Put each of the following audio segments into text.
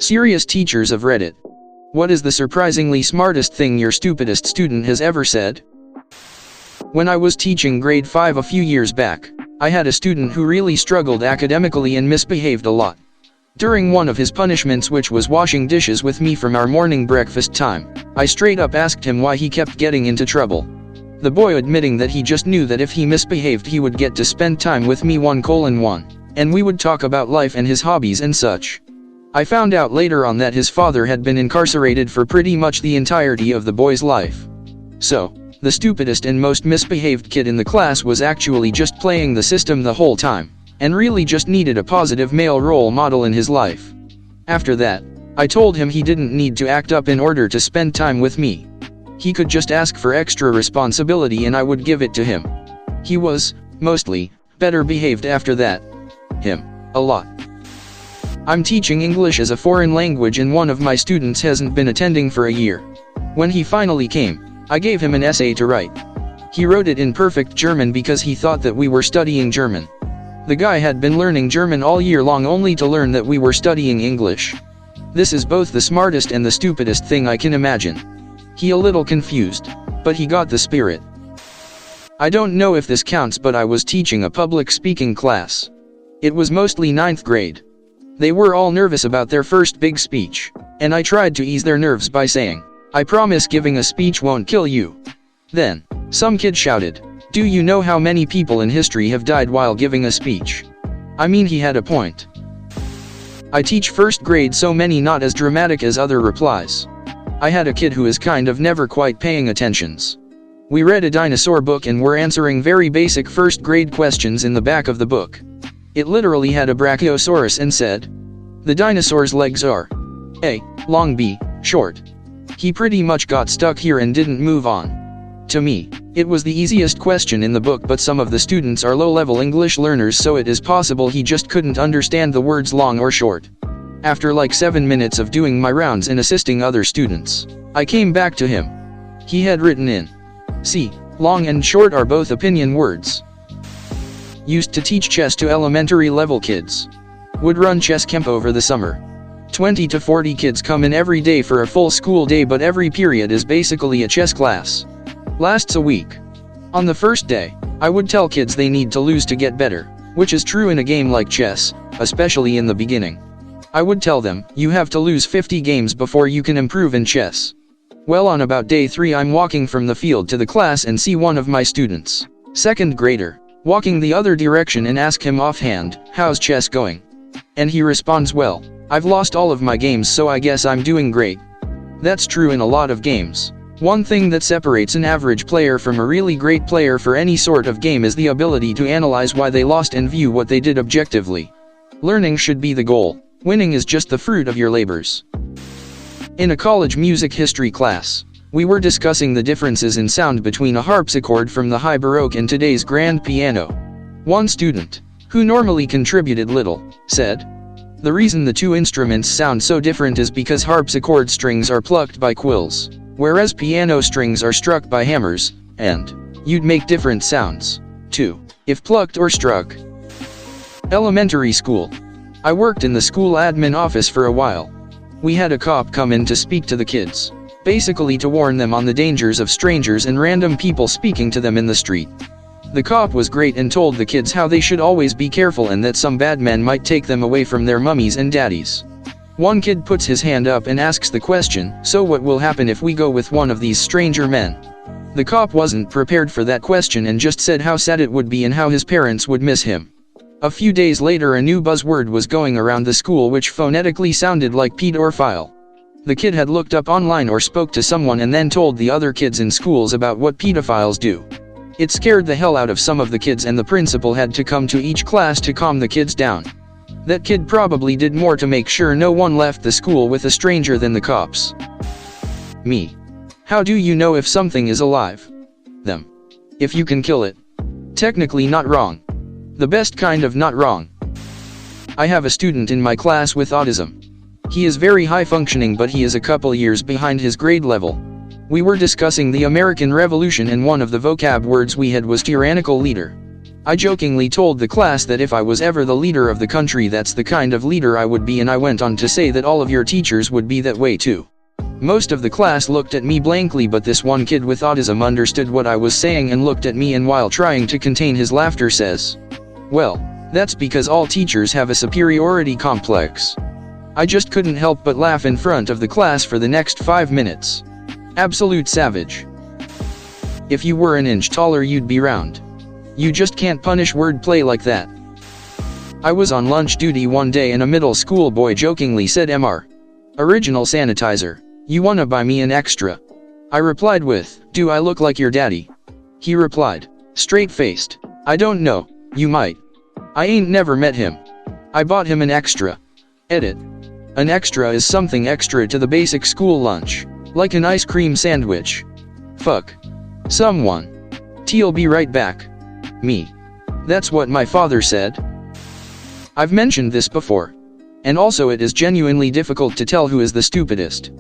Serious teachers of Reddit. What is the surprisingly smartest thing your stupidest student has ever said? When I was teaching grade 5 a few years back, I had a student who really struggled academically and misbehaved a lot. During one of his punishments, which was washing dishes with me from our morning breakfast time, I straight up asked him why he kept getting into trouble. The boy admitting that he just knew that if he misbehaved he would get to spend time with me 1:1, and we would talk about life and his hobbies and such. I found out later on that his father had been incarcerated for pretty much the entirety of the boy's life. So, the stupidest and most misbehaved kid in the class was actually just playing the system the whole time, and really just needed a positive male role model in his life. After that, I told him he didn't need to act up in order to spend time with me. He could just ask for extra responsibility and I would give it to him. He was, mostly, better behaved after that. A lot. I'm teaching English as a foreign language and one of my students hasn't been attending for a year. When he finally came, I gave him an essay to write. He wrote it in perfect German because he thought that we were studying German. The guy had been learning German all year long only to learn that we were studying English. This is both the smartest and the stupidest thing I can imagine. He a little confused, but he got the spirit. I don't know if this counts, but I was teaching a public speaking class. It was mostly 9th grade. They were all nervous about their first big speech, and I tried to ease their nerves by saying, "I promise giving a speech won't kill you." Then, some kid shouted, "Do you know how many people in history have died while giving a speech?" I mean, he had a point. I teach 1st grade, so many not as dramatic as other replies. I had a kid who is kind of never quite paying attentions. We read a dinosaur book and were answering very basic 1st grade questions in the back of the book. It literally had a brachiosaurus and said, "The dinosaur's legs are A. long, B. short." He pretty much got stuck here and didn't move on. To me, it was the easiest question in the book, but some of the students are low-level English learners, so it is possible he just couldn't understand the words long or short. After like 7 minutes of doing my rounds and assisting other students, I came back to him. He had written in C. Long and short are both opinion words. Used to teach chess to elementary level kids. Would run chess camp over the summer. 20 to 40 kids come in every day for a full school day, but every period is basically a chess class. Lasts a week. On the first day, I would tell kids they need to lose to get better, which is true in a game like chess, especially in the beginning. I would tell them, you have to lose 50 games before you can improve in chess. Well, on about day 3 I'm walking from the field to the class and see one of my students, 2nd grader, walking the other direction and ask him offhand, "How's chess going?" And he responds, "Well, I've lost all of my games, so I guess I'm doing great." That's true in a lot of games. One thing that separates an average player from a really great player for any sort of game is the ability to analyze why they lost and view what they did objectively. Learning should be the goal. Winning is just the fruit of your labors. In a college music history class, we were discussing the differences in sound between a harpsichord from the High Baroque and today's grand piano. One student, who normally contributed little, said, "The reason the two instruments sound so different is because harpsichord strings are plucked by quills, whereas piano strings are struck by hammers, and you'd make different sounds, too, if plucked or struck." Elementary school. I worked in the school admin office for a while. We had a cop come in to speak to the kids, basically to warn them on the dangers of strangers and random people speaking to them in the street. The cop was great and told the kids how they should always be careful and that some bad men might take them away from their mummies and daddies. One kid puts his hand up and asks the question, "So what will happen if we go with one of these stranger men?" The cop wasn't prepared for that question and just said how sad it would be and how his parents would miss him. A few days later a new buzzword was going around the school which phonetically sounded like pedophile. The kid had looked up online or spoke to someone and then told the other kids in schools about what pedophiles do. It scared the hell out of some of the kids and the principal had to come to each class to calm the kids down. That kid probably did more to make sure no one left the school with a stranger than the cops. Me. How do you know if something is alive? Them. If you can kill it. Technically not wrong. The best kind of not wrong. I have a student in my class with autism. He is very high functioning, but he is a couple years behind his grade level. We were discussing the American Revolution and one of the vocab words we had was tyrannical leader. I jokingly told the class that if I was ever the leader of the country, that's the kind of leader I would be, and I went on to say that all of your teachers would be that way too. Most of the class looked at me blankly, but this one kid with autism understood what I was saying and looked at me, and while trying to contain his laughter says, "Well, that's because all teachers have a superiority complex." I just couldn't help but laugh in front of the class for the next 5 minutes. Absolute savage. If you were an inch taller, you'd be round. You just can't punish wordplay like that. I was on lunch duty one day and a middle school boy jokingly said, "MR. Original sanitizer. You wanna buy me an extra?" I replied with, "Do I look like your daddy?" He replied, straight-faced, "I don't know, you might. I ain't never met him." I bought him an extra. Edit. An extra is something extra to the basic school lunch, like an ice cream sandwich. Fuck someone. T'll be right back. Me. That's what my father said. I've mentioned this before. And also it is genuinely difficult to tell who is the stupidest.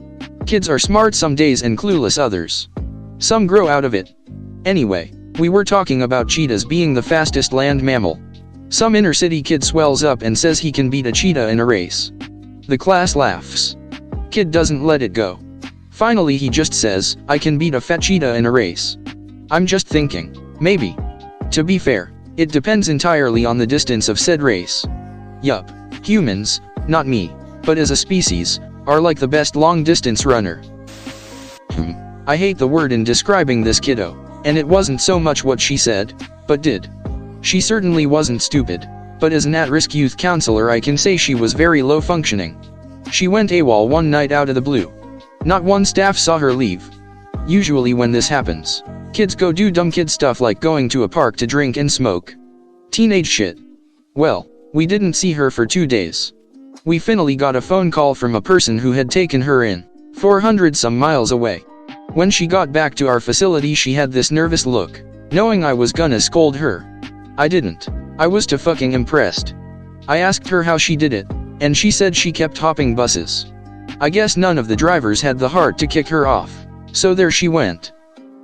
Kids are smart some days and clueless others. Some grow out of it. Anyway, we were talking about cheetahs being the fastest land mammal. Some inner city kid swells up and says he can beat a cheetah in a race. The class laughs. Kid doesn't let it go. Finally he just says, "I can beat a fat cheetah in a race." I'm just thinking, maybe. To be fair, it depends entirely on the distance of said race. Yup, humans, not me, but as a species, are like the best long-distance runner. I hate the word in describing this kiddo, and it wasn't so much what she said, but did. She certainly wasn't stupid, but as an at-risk youth counselor I can say she was very low-functioning. She went AWOL one night out of the blue. Not one staff saw her leave. Usually when this happens, kids go do dumb kid stuff like going to a park to drink and smoke. Teenage shit. Well, we didn't see her for 2 days. We finally got a phone call from a person who had taken her in, 400 some miles away. When she got back to our facility she had this nervous look, knowing I was gonna scold her. I didn't. I was too fucking impressed. I asked her how she did it, and she said she kept hopping buses. I guess none of the drivers had the heart to kick her off, so there she went.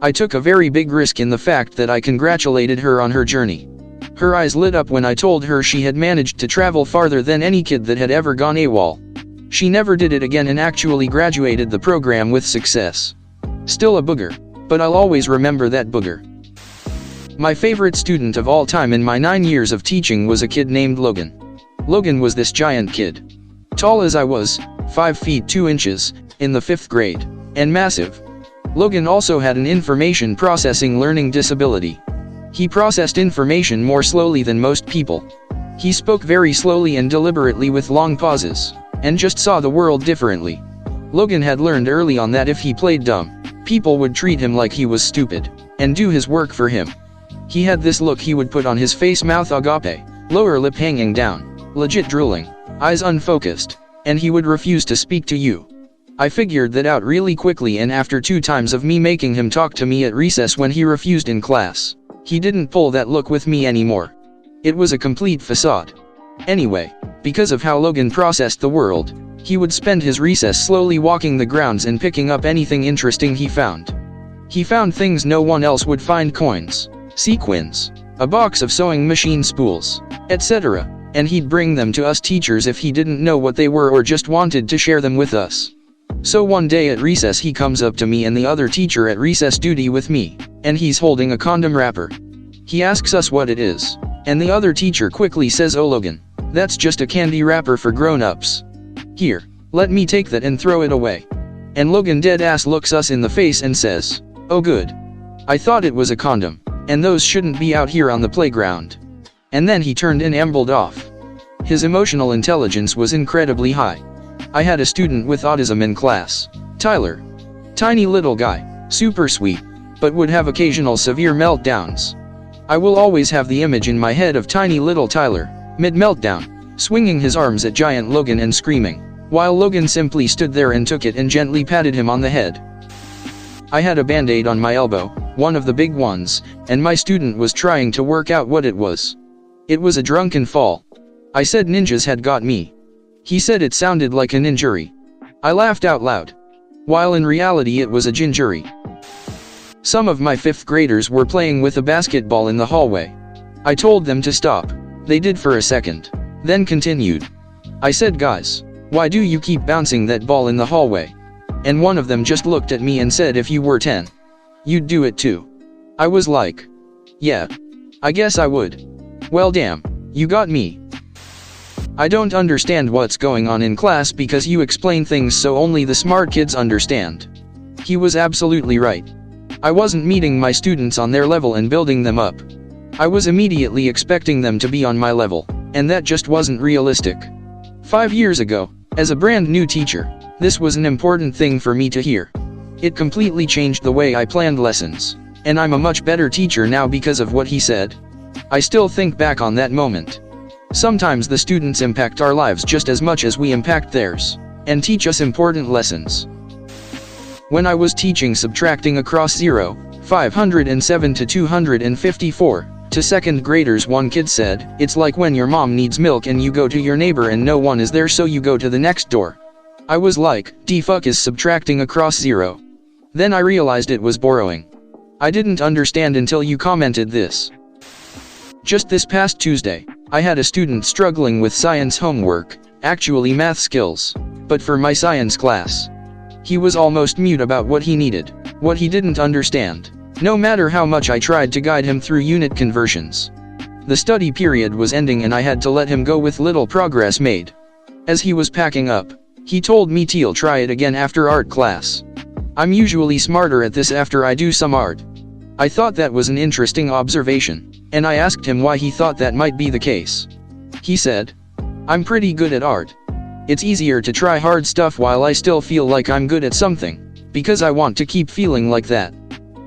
I took a very big risk in the fact that I congratulated her on her journey. Her eyes lit up when I told her she had managed to travel farther than any kid that had ever gone AWOL. She never did it again and actually graduated the program with success. Still a booger, but I'll always remember that booger. My favorite student of all time in my 9 years of teaching was a kid named Logan. Logan was this giant kid. Tall as I was, 5 feet 2 inches, in the 5th grade, and massive. Logan also had an information processing learning disability. He processed information more slowly than most people. He spoke very slowly and deliberately with long pauses, and just saw the world differently. Logan had learned early on that if he played dumb, people would treat him like he was stupid, and do his work for him. He had this look he would put on his face, mouth agape, lower lip hanging down, legit drooling, eyes unfocused, and he would refuse to speak to you. I figured that out really quickly, and after 2 times of me making him talk to me at recess when he refused in class, he didn't pull that look with me anymore. It was a complete facade. Anyway, because of how Logan processed the world, he would spend his recess slowly walking the grounds and picking up anything interesting he found. He found things no one else would find: coins, sequins, a box of sewing machine spools, etc., and he'd bring them to us teachers if he didn't know what they were or just wanted to share them with us. So one day at recess he comes up to me and the other teacher at recess duty with me, and he's holding a condom wrapper. He asks us what it is, and the other teacher quickly says, "Oh Logan, that's just a candy wrapper for grown-ups. Here, let me take that and throw it away." And Logan dead-ass looks us in the face and says, "Oh good. I thought it was a condom, and those shouldn't be out here on the playground." And then he turned and ambled off. His emotional intelligence was incredibly high. I had a student with autism in class, Tyler. Tiny little guy, super sweet, but would have occasional severe meltdowns. I will always have the image in my head of tiny little Tyler, mid-meltdown, swinging his arms at giant Logan and screaming, while Logan simply stood there and took it and gently patted him on the head. I had a band-aid on my elbow, one of the big ones, and my student was trying to work out what it was. It was a drunken fall. I said ninjas had got me. He said it sounded like an injury. I laughed out loud. While in reality it was a gingery. Some of my 5th graders were playing with a basketball in the hallway. I told them to stop. They did for a second, then continued. I said, guys, why do you keep bouncing that ball in the hallway? And one of them just looked at me and said, if you were 10, you'd do it too. I was like, yeah, I guess I would. Well damn, you got me. I don't understand what's going on in class because you explain things so only the smart kids understand. He was absolutely right. I wasn't meeting my students on their level and building them up. I was immediately expecting them to be on my level, and that just wasn't realistic. 5 years ago, as a brand new teacher, this was an important thing for me to hear. It completely changed the way I planned lessons, and I'm a much better teacher now because of what he said. I still think back on that moment. Sometimes the students impact our lives just as much as we impact theirs, and teach us important lessons. When I was teaching subtracting across 0, 507 to 254, to second graders, one kid said, it's like when your mom needs milk and you go to your neighbor and no one is there, so you go to the next door. I was like, the fuck is subtracting across 0? Then I realized it was borrowing. I didn't understand until you commented this. Just this past Tuesday, I had a student struggling with science homework, actually math skills, but for my science class. He was almost mute about what he needed, what he didn't understand, no matter how much I tried to guide him through unit conversions. The study period was ending and I had to let him go with little progress made. As he was packing up, he told me he'll try it again after art class. I'm usually smarter at this after I do some art. I thought that was an interesting observation, and I asked him why he thought that might be the case. He said, I'm pretty good at art. It's easier to try hard stuff while I still feel like I'm good at something, because I want to keep feeling like that.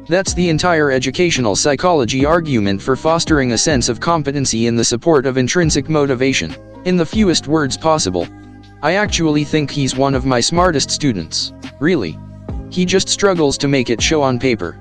That's the entire educational psychology argument for fostering a sense of competency in the support of intrinsic motivation, in the fewest words possible. I actually think he's one of my smartest students, really. He just struggles to make it show on paper.